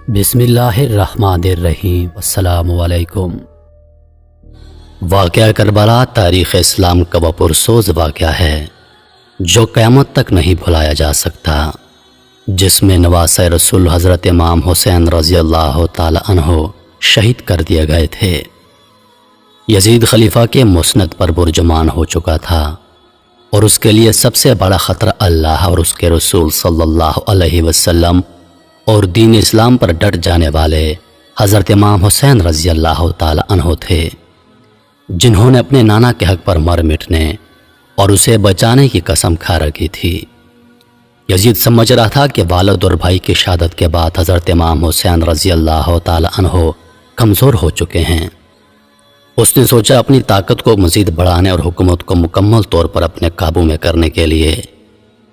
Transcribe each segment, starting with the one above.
بسم اللہ الرحمن الرحیم۔ السلام علیکم۔ واقعہ کربلا تاریخ اسلام کا وہ پرسوز واقعہ ہے جو قیامت تک نہیں بھلایا جا سکتا، جس میں نواسۂ رسول حضرت امام حسین رضی اللہ تعالی عنہ شہید کر دیے گئے تھے۔ یزید خلیفہ کے مسند پر برجمان ہو چکا تھا اور اس کے لیے سب سے بڑا خطرہ اللہ اور اس کے رسول صلی اللہ علیہ وسلم اور دین اسلام پر ڈٹ جانے والے حضرت امام حسین رضی اللہ تعالی عنہ تھے، جنہوں نے اپنے نانا کے حق پر مر مٹنے اور اسے بچانے کی قسم کھا رکھی تھی۔ یزید سمجھ رہا تھا کہ والد اور بھائی کی شہادت کے بعد حضرت امام حسین رضی اللہ تعالی عنہ کمزور ہو چکے ہیں۔ اس نے سوچا اپنی طاقت کو مزید بڑھانے اور حکومت کو مکمل طور پر اپنے قابو میں کرنے کے لیے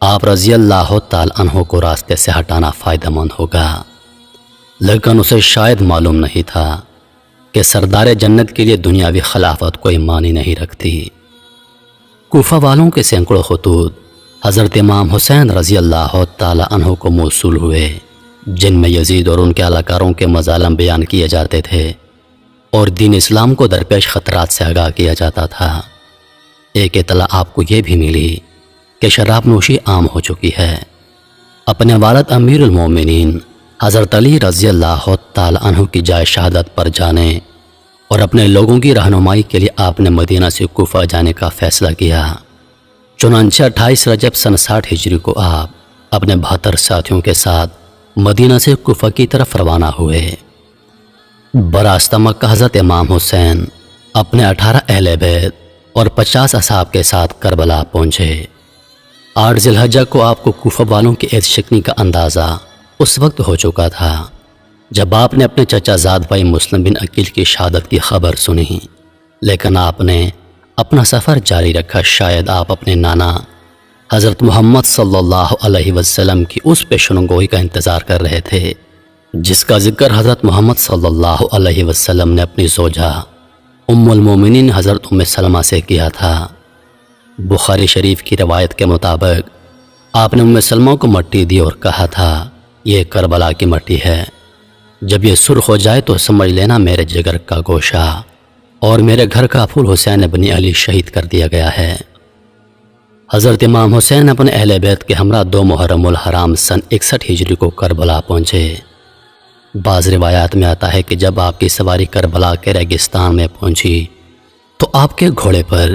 آپ رضی اللہ تعالی عنہ کو راستے سے ہٹانا فائدہ مند ہوگا، لیکن اسے شاید معلوم نہیں تھا کہ سردار جنت کے لیے دنیاوی خلافت کوئی معنی نہیں رکھتی۔ کوفہ والوں کے سینکڑوں خطوط حضرت امام حسین رضی اللہ تعالی عنہ کو موصول ہوئے، جن میں یزید اور ان کے اہلکاروں کے مظالم بیان کیے جاتے تھے اور دین اسلام کو درپیش خطرات سے آگاہ کیا جاتا تھا۔ ایک اطلاع آپ کو یہ بھی ملی کہ شراب نوشی عام ہو چکی ہے۔ اپنے والد امیر المومنین حضرت علی رضی اللہ تعالی عنہ کی جائے شہادت پر جانے اور اپنے لوگوں کی رہنمائی کے لیے آپ نے مدینہ سے کوفہ جانے کا فیصلہ کیا۔ چنانچہ 28 رجب سن 60 ہجری کو آپ اپنے 72 ساتھیوں کے ساتھ مدینہ سے کوفہ کی طرف روانہ ہوئے۔ براستہ مکہ حضرت امام حسین اپنے 18 اہل بیت اور 50 اصحاب کے ساتھ کربلا پہنچے۔ 8 ذی الحجہ کو آپ کو کوفہ والوں کی عیش شکنی کا اندازہ اس وقت ہو چکا تھا جب آپ نے اپنے چچا زاد بھائی مسلم بن عقیل کی شہادت کی خبر سنی، لیکن آپ نے اپنا سفر جاری رکھا۔ شاید آپ اپنے نانا حضرت محمد صلی اللہ علیہ وسلم کی اس پیشن گوئی کا انتظار کر رہے تھے جس کا ذکر حضرت محمد صلی اللہ علیہ وسلم نے اپنی زوجہ ام المومنین حضرت ام سلمہ سے کیا تھا۔ بخاری شریف کی روایت کے مطابق آپ نے ام سلمہ کو مٹی دی اور کہا تھا، یہ کربلا کی مٹی ہے، جب یہ سرخ ہو جائے تو سمجھ لینا میرے جگر کا گوشہ اور میرے گھر کا پھول حسین بن علی شہید کر دیا گیا ہے۔ حضرت امام حسین اپنے اہل بیت کے ہمراہ 2 محرم الحرام سن 61 ہجری کو کربلا پہنچے۔ بعض روایات میں آتا ہے کہ جب آپ کی سواری کربلا کے ریگستان میں پہنچی تو آپ کے گھوڑے پر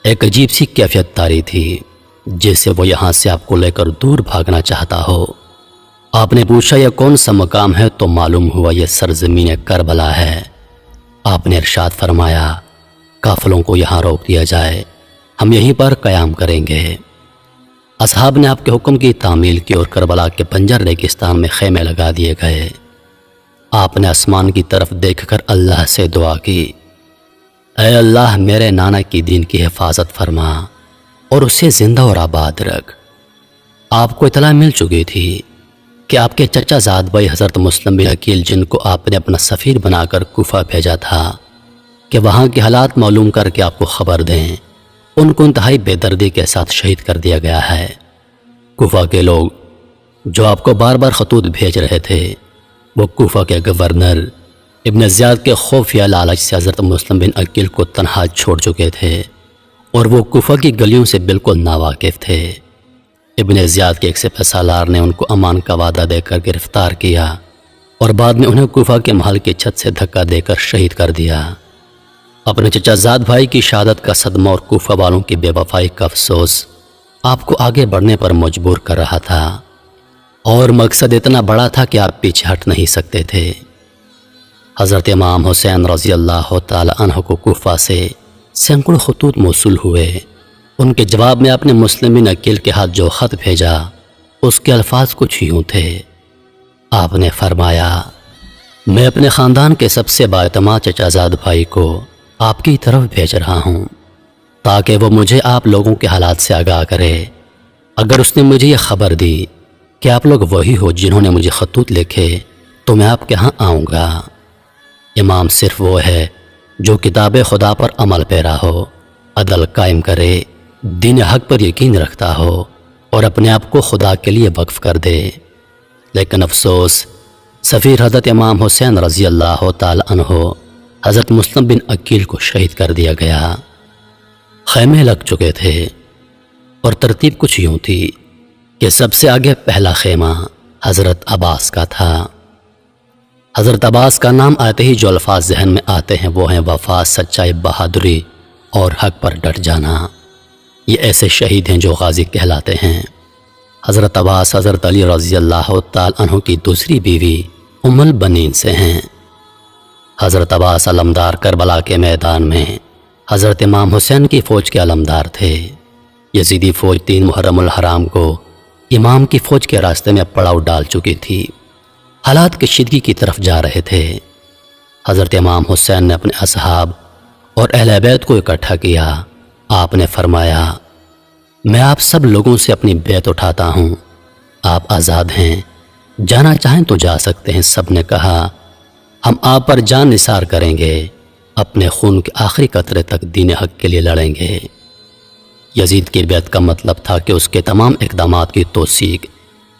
ایک عجیب سی کیفیت طاری تھی، جیسے وہ یہاں سے آپ کو لے کر دور بھاگنا چاہتا ہو۔ آپ نے پوچھا یہ کون سا مقام ہے تو معلوم ہوا یہ سرزمین کربلا ہے۔ آپ نے ارشاد فرمایا، قافلوں کو یہاں روک دیا جائے، ہم یہیں پر قیام کریں گے۔ اصحاب نے آپ کے حکم کی تعمیل کی اور کربلا کے بنجر ریگستان میں خیمے لگا دیے گئے۔ آپ نے آسمان کی طرف دیکھ کر اللہ سے دعا کی، اے اللہ میرے نانا کی دین کی حفاظت فرما اور اسے زندہ اور آباد رکھ۔ آپ کو اطلاع مل چکی تھی کہ آپ کے چچا زاد بھائی حضرت مسلم بن عقیل، جن کو آپ نے اپنا سفیر بنا کر کوفہ بھیجا تھا کہ وہاں کے حالات معلوم کر کے آپ کو خبر دیں، ان کو انتہائی بے دردی کے ساتھ شہید کر دیا گیا ہے۔ کوفہ کے لوگ جو آپ کو بار بار خطوط بھیج رہے تھے، وہ کوفہ کے گورنر ابن زیاد کے خفیہ لالچ سے حضرت مسلم بن عقیل کو تنہا چھوڑ چکے تھے اور وہ کوفہ کی گلیوں سے بالکل ناواقف تھے۔ ابن زیاد کے ایک سپہ سالار نے ان کو امان کا وعدہ دے کر گرفتار کیا اور بعد میں انہیں کوفہ کے محل کی چھت سے دھکا دے کر شہید کر دیا۔ اپنے چچا زاد بھائی کی شہادت کا صدمہ اور کوفہ والوں کی بے وفائی کا افسوس آپ کو آگے بڑھنے پر مجبور کر رہا تھا، اور مقصد اتنا بڑا تھا کہ آپ پیچھے ہٹ نہیں سکتے تھے۔ حضرت امام حسین رضی اللہ تعالی عنہ کو کوفہ سے سینکڑوں خطوط موصول ہوئے۔ ان کے جواب میں آپ نے مسلم بن عقیل کے ہاتھ جو خط بھیجا، اس کے الفاظ کچھ یوں تھے۔ آپ نے فرمایا، میں اپنے خاندان کے سب سے بااعتماد چچا زاد بھائی کو آپ کی طرف بھیج رہا ہوں تاکہ وہ مجھے آپ لوگوں کے حالات سے آگاہ کرے۔ اگر اس نے مجھے یہ خبر دی کہ آپ لوگ وہی ہو جنہوں نے مجھے خطوط لکھے تو میں آپ کے ہاں آؤں گا۔ امام صرف وہ ہے جو کتاب خدا پر عمل پیرا ہو، عدل قائم کرے، دین حق پر یقین رکھتا ہو اور اپنے آپ کو خدا کے لیے وقف کر دے۔ لیکن افسوس، سفیر حضرت امام حسین رضی اللہ تعالی عنہ حضرت مسلم بن عقیل کو شہید کر دیا گیا۔ خیمے لگ چکے تھے اور ترتیب کچھ یوں تھی کہ سب سے آگے پہلا خیمہ حضرت عباس کا تھا۔ حضرت عباس کا نام آتے ہی جو الفاظ ذہن میں آتے ہیں وہ ہیں وفا، سچائی، بہادری اور حق پر ڈٹ جانا۔ یہ ایسے شہید ہیں جو غازی کہلاتے ہیں۔ حضرت عباس حضرت علی رضی اللہ تعالی عنہ کی دوسری بیوی ام البنین سے ہیں۔ حضرت عباس علمدار کربلا کے میدان میں حضرت امام حسین کی فوج کے علمدار تھے۔ یزیدی فوج 3 محرم الحرام کو امام کی فوج کے راستے میں پڑاؤ ڈال چکی تھی، حالات کشیدگی کی طرف جا رہے تھے۔ حضرت امام حسین نے اپنے اصحاب اور اہل بیت کو اکٹھا کیا۔ آپ نے فرمایا، میں آپ سب لوگوں سے اپنی بیعت اٹھاتا ہوں، آپ آزاد ہیں، جانا چاہیں تو جا سکتے ہیں۔ سب نے کہا، ہم آپ پر جان نثار کریں گے، اپنے خون کے آخری قطرے تک دین حق کے لیے لڑیں گے۔ یزید کی بیعت کا مطلب تھا کہ اس کے تمام اقدامات کی توثیق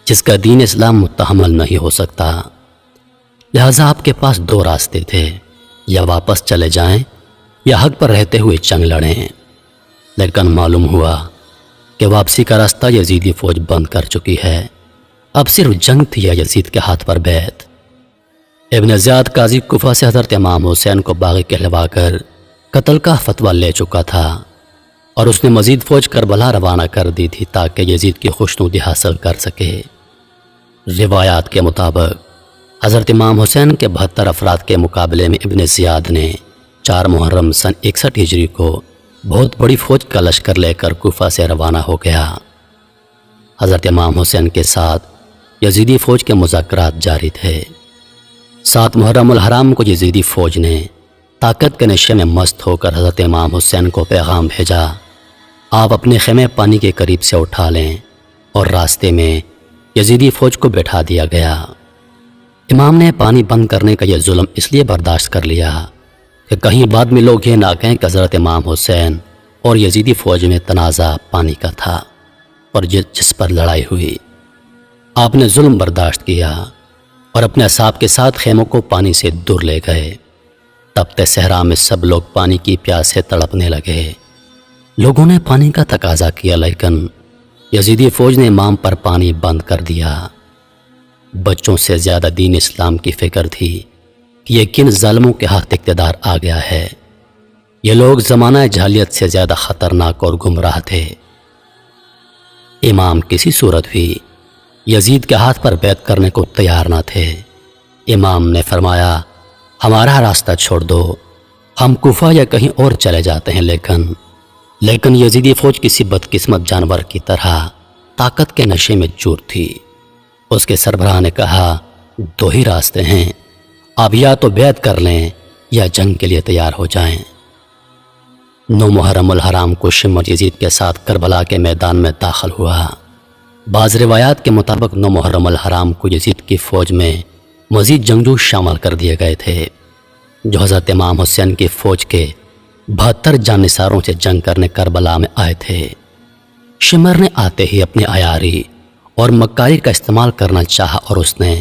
جس کا دین اسلام متحمل نہیں ہو سکتا۔ لہذا آپ کے پاس 2 راستے تھے، یا واپس چلے جائیں یا حق پر رہتے ہوئے جنگ لڑیں۔ لیکن معلوم ہوا کہ واپسی کا راستہ یزیدی فوج بند کر چکی ہے۔ اب صرف جنگ تھی یا یزید کے ہاتھ پر بیعت۔ ابن زیاد قاضی کوفہ سے حضرت امام حسین کو باغی کہلوا کر قتل کا فتویٰ لے چکا تھا اور اس نے مزید فوج کربلا روانہ کر دی تھی تاکہ یزید کی خوشنودی حاصل کر سکے۔ روایات کے مطابق حضرت امام حسین کے 72 افراد کے مقابلے میں ابن زیاد نے 4 محرم سن 61 ہجری کو بہت بڑی فوج کا لشکر لے کر کوفہ سے روانہ ہو گیا۔ حضرت امام حسین کے ساتھ یزیدی فوج کے مذاکرات جاری تھے۔ 7 محرم الحرام کو یزیدی فوج نے طاقت کے نشے میں مست ہو کر حضرت امام حسین کو پیغام بھیجا، آپ اپنے خیمے پانی کے قریب سے اٹھا لیں، اور راستے میں یزیدی فوج کو بٹھا دیا گیا۔ امام نے پانی بند کرنے کا یہ ظلم اس لیے برداشت کر لیا کہ کہیں بعد میں لوگ یہ نہ کہیں کہ حضرت امام حسین اور یزیدی فوج میں تنازع پانی کا تھا اور جس پر لڑائی ہوئی۔ آپ نے ظلم برداشت کیا اور اپنے اصحاب کے ساتھ خیموں کو پانی سے دور لے گئے۔ تپتے صحرا میں سب لوگ پانی کی پیاس سے تڑپنے لگے۔ لوگوں نے پانی کا تقاضا کیا، لیکن یزیدی فوج نے امام پر پانی بند کر دیا۔ بچوں سے زیادہ دین اسلام کی فکر تھی کہ یہ کن ظالموں کے ہاتھ اقتدار آ گیا ہے۔ یہ لوگ زمانہ جاہلیت سے زیادہ خطرناک اور گمراہ تھے۔ امام کسی صورت بھی یزید کے ہاتھ پر بیعت کرنے کو تیار نہ تھے۔ امام نے فرمایا، ہمارا راستہ چھوڑ دو، ہم کوفہ یا کہیں اور چلے جاتے ہیں۔ لیکن یزیدی فوج کسی بدقسمت جانور کی طرح طاقت کے نشے میں چور تھی۔ اس کے سربراہ نے کہا، 2 ہی راستے ہیں، آپ یا تو بیعت کر لیں یا جنگ کے لیے تیار ہو جائیں۔ 9 محرم الحرام کو شمر یزید کے ساتھ کربلا کے میدان میں داخل ہوا۔ بعض روایات کے مطابق 9 محرم الحرام کو یزید کی فوج میں مزید جنگجو شامل کر دیے گئے تھے جو حضرت امام حسین کی فوج کے 72 جانثاروں سے جنگ کرنے کربلا میں آئے تھے۔ شمر نے آتے ہی اپنی عیاری اور مکاری کا استعمال کرنا چاہا اور اس نے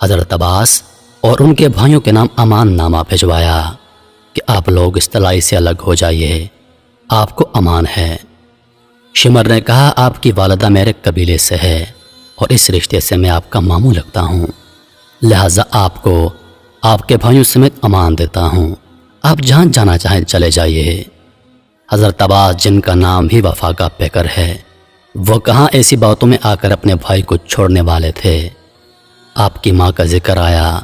حضرت عباس اور ان کے بھائیوں کے نام امان نامہ بھجوایا کہ آپ لوگ اس طلائی سے الگ ہو جائیے، آپ کو امان ہے۔ شمر نے کہا، آپ کی والدہ میرے قبیلے سے ہے اور اس رشتے سے میں آپ کا ماموں لگتا ہوں، لہٰذا آپ کو آپ کے بھائیوں سمیت امان دیتا ہوں، آپ جہاں جانا چاہیں چلے جائیے۔ حضرت عباس، جن کا نام بھی وفا کا پیکر ہے، وہ کہاں ایسی باتوں میں آ کر اپنے بھائی کو چھوڑنے والے تھے۔ آپ کی ماں کا ذکر آیا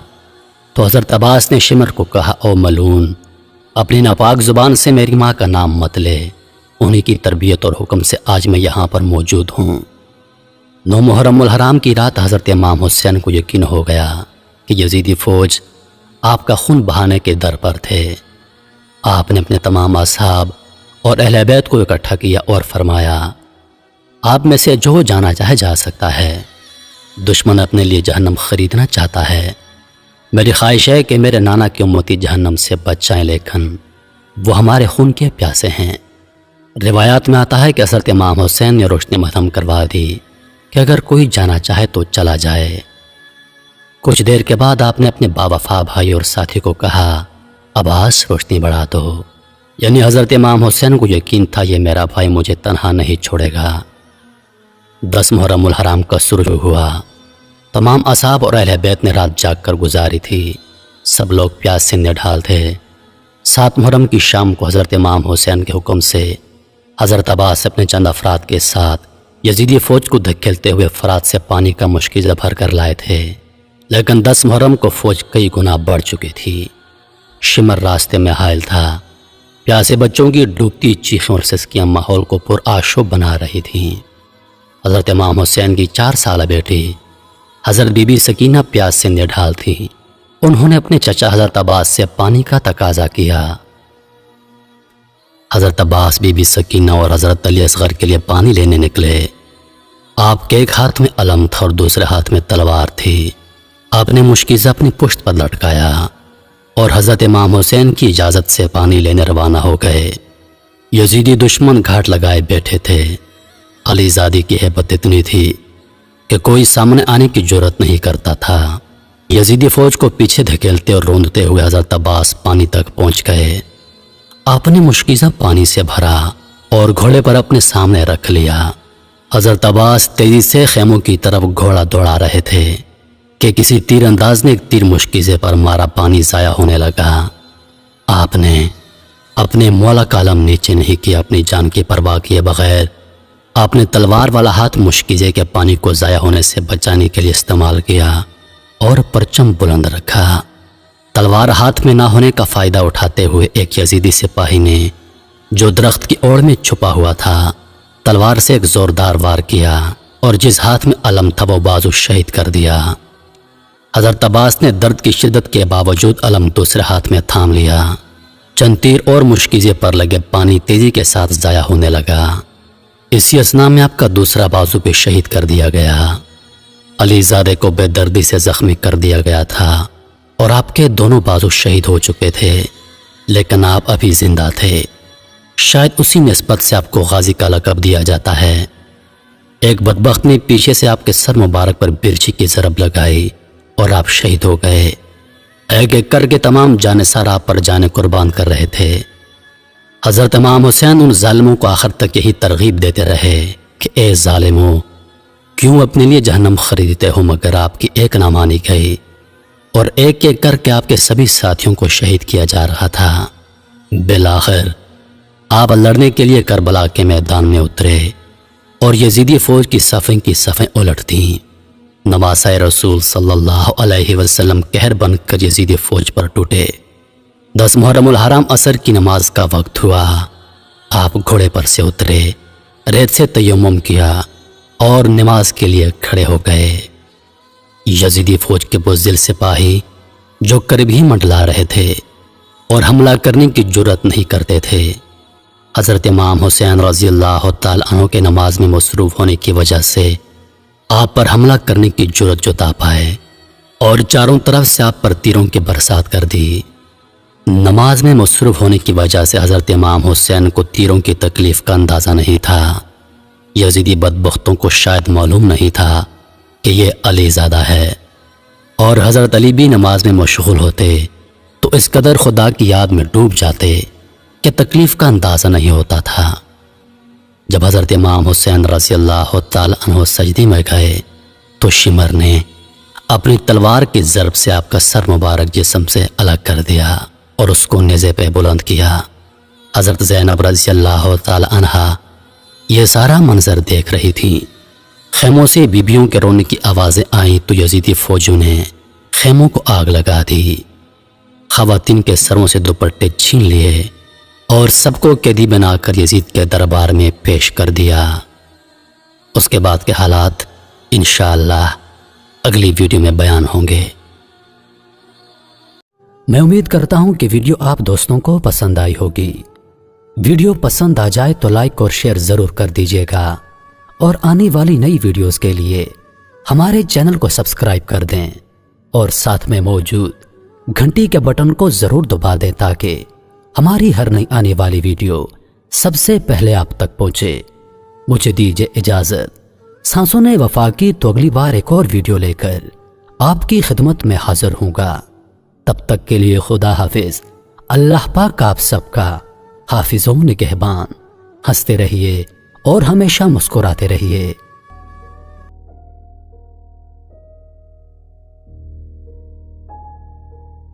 تو حضرت عباس نے شمر کو کہا، او ملعون، اپنی ناپاک زبان سے میری ماں کا نام مت لے، انہی کی تربیت اور حکم سے آج میں یہاں پر موجود ہوں۔ 9 محرم الحرام کی رات حضرت امام حسین کو یقین ہو گیا کہ یزیدی فوج آپ کا خون بہانے کے در پر تھے۔ آپ نے اپنے تمام اصحاب اور اہل بیت کو اکٹھا کیا اور فرمایا، آپ میں سے جو جانا چاہے جا سکتا ہے، دشمن اپنے لیے جہنم خریدنا چاہتا ہے۔ میری خواہش ہے کہ میرے نانا کی امتی جہنم سے بچ جائیں، لیکن وہ ہمارے خون کے پیاسے ہیں۔ روایات میں آتا ہے کہ حضرت امام حسین نے روشنی مہتم کروا دی کہ اگر کوئی جانا چاہے تو چلا جائے۔ کچھ دیر کے بعد آپ نے اپنے باوفا بھائی اور ساتھی کو کہا عباس روشنی بڑھا دو، یعنی حضرت امام حسین کو یقین تھا یہ میرا بھائی مجھے تنہا نہیں چھوڑے گا۔ 10 محرم الحرام کا سورج ہوا۔ تمام اصحاب اور اہل بیت نے رات جاگ کر گزاری تھی۔ سب لوگ پیاس سے نڈھال تھے۔ 7 محرم کی شام کو حضرت امام حسین کے حکم سے حضرت عباس اپنے چند افراد کے ساتھ یزیدی فوج کو دھکیلتے ہوئے فرات سے پانی کا مشکیزہ بھر کر لائے تھے، لیکن 10 محرم کو فوج کئی گنا بڑھ چکی تھی۔ شمر راستے میں حائل تھا۔ پیاسے بچوں کی ڈوبتی چیخیں اور سسکیاں ماحول کو پرآشوب بنا رہی تھیں۔ حضرت امام حسین کی 4 سالہ بیٹی حضرت بی بی سکینہ پیاس سے نڈھال تھی۔ انہوں نے اپنے چچا حضرت عباس سے پانی کا تقاضا کیا۔ حضرت عباس، بی بی سکینہ اور حضرت علی اصغر کے لیے پانی لینے نکلے۔ آپ کے ایک ہاتھ میں علم تھا اور دوسرے ہاتھ میں تلوار تھی۔ آپ نے مشکیزہ اپنی پشت پر لٹکایا اور حضرت امام حسین کی اجازت سے پانی لینے روانہ ہو گئے۔ یزیدی دشمن گھاٹ لگائے بیٹھے تھے۔ علی زادی کی ہیبت اتنی تھی کہ کوئی سامنے آنے کی جرأت نہیں کرتا تھا۔ یزیدی فوج کو پیچھے دھکیلتے اور روندتے ہوئے حضرت عباس پانی تک پہنچ گئے۔ آپ نے مشکیزہ پانی سے بھرا اور گھوڑے پر اپنے سامنے رکھ لیا۔ حضرت عباس تیزی سے خیموں کی طرف گھوڑا دوڑا رہے تھے کہ کسی تیر انداز نے ایک تیر مشکیزے پر مارا، پانی ضائع ہونے لگا۔ آپ نے اپنے مولا کا علم نیچے نہیں کیا، اپنی جان کی پرواہ کیے بغیر آپ نے تلوار والا ہاتھ مشکیزے کے پانی کو ضائع ہونے سے بچانے کے لیے استعمال کیا اور پرچم بلند رکھا۔ تلوار ہاتھ میں نہ ہونے کا فائدہ اٹھاتے ہوئے ایک یزیدی سپاہی نے جو درخت کی اوڑ میں چھپا ہوا تھا تلوار سے ایک زوردار وار کیا اور جس ہاتھ میں علم تھا وہ بازو شہید کر دیا۔ حضرت عباس نے درد کی شدت کے باوجود علم دوسرے ہاتھ میں تھام لیا۔ چند تیر اور مشکیزے پر لگے پانی تیزی کے ساتھ ضائع ہونے لگا۔ اسی اثناء میں آپ کا دوسرا بازو بھی شہید کر دیا گیا۔ علی زادے کو بے دردی سے زخمی کر دیا گیا تھا اور آپ کے دونوں بازو شہید ہو چکے تھے، لیکن آپ ابھی زندہ تھے۔ شاید اسی نسبت سے آپ کو غازی کا لقب دیا جاتا ہے۔ ایک بدبخت نے پیچھے سے آپ کے سر مبارک پر برچھی کی ضرب لگائی اور آپ شہید ہو گئے۔ ایک ایک کر کے تمام جانثار آپ پر جانے قربان کر رہے تھے۔ حضرت امام حسین ان ظالموں کو آخر تک یہی ترغیب دیتے رہے کہ اے ظالموں، کیوں اپنے لیے جہنم خریدتے ہو، مگر آپ کی ایک نہ مانی گئی اور ایک ایک کر کے آپ کے سبھی ساتھیوں کو شہید کیا جا رہا تھا۔ بالآخر آپ لڑنے کے لیے کربلا کے میدان میں اترے اور یزیدی فوج کی صفیں الٹ دیں۔ نواسۂ رسول صلی اللہ علیہ وسلم قہر بن کر یزیدی فوج پر ٹوٹے۔ 10 محرم الحرام عصر کی نماز کا وقت ہوا۔ آپ گھوڑے پر سے اترے، ریت سے تیمم کیا اور نماز کے لیے کھڑے ہو گئے۔ یزیدی فوج کے بزدل سپاہی جو قریب ہی منڈلا رہے تھے اور حملہ کرنے کی جرأت نہیں کرتے تھے، حضرت امام حسین رضی اللہ تعالی عنہ کے نماز میں مصروف ہونے کی وجہ سے آپ پر حملہ کرنے کی جرأت جتا پائے اور چاروں طرف سے آپ پر تیروں کی برسات کر دی۔ نماز میں مصروف ہونے کی وجہ سے حضرت امام حسین کو تیروں کی تکلیف کا اندازہ نہیں تھا۔ یزیدی بدبختوں کو شاید معلوم نہیں تھا کہ یہ علی زادہ ہے، اور حضرت علی بھی نماز میں مشغول ہوتے تو اس قدر خدا کی یاد میں ڈوب جاتے کہ تکلیف کا اندازہ نہیں ہوتا تھا۔ جب حضرت امام حسین رضی اللہ تعالی عنہ سجدے میں گئے تو شمر نے اپنی تلوار کی ضرب سے آپ کا سر مبارک جسم سے الگ کر دیا اور اس کو نیزے پہ بلند کیا۔ حضرت زینب رضی اللہ تعالی عنہا یہ سارا منظر دیکھ رہی تھی۔ خیموں سے بیبیوں کے رونے کی آوازیں آئیں تو یزیدی فوجیوں نے خیموں کو آگ لگا دی، خواتین کے سروں سے دوپٹے چھین لیے اور سب کو قیدی بنا کر یزید کے دربار میں پیش کر دیا۔ اس کے بعد کے حالات انشاءاللہ اگلی ویڈیو میں بیان ہوں گے۔ میں امید کرتا ہوں کہ ویڈیو آپ دوستوں کو پسند آئی ہوگی۔ ویڈیو پسند آ جائے تو لائک اور شیئر ضرور کر دیجیے گا، اور آنے والی نئی ویڈیوز کے لیے ہمارے چینل کو سبسکرائب کر دیں اور ساتھ میں موجود گھنٹی کے بٹن کو ضرور دبا دیں تاکہ ہماری ہر نئی آنے والی ویڈیو سب سے پہلے آپ تک پہنچے۔ مجھے دیجیے اجازت۔ سانسوں نے وفا کی تو اگلی بار ایک اور ویڈیو لے کر آپ کی خدمت میں حاضر ہوں گا۔ تب تک کے لیے خدا حافظ۔ اللہ پاک آپ سب کا حافظ و نگہبان۔ ہنستے رہیے اور ہمیشہ مسکراتے رہیے۔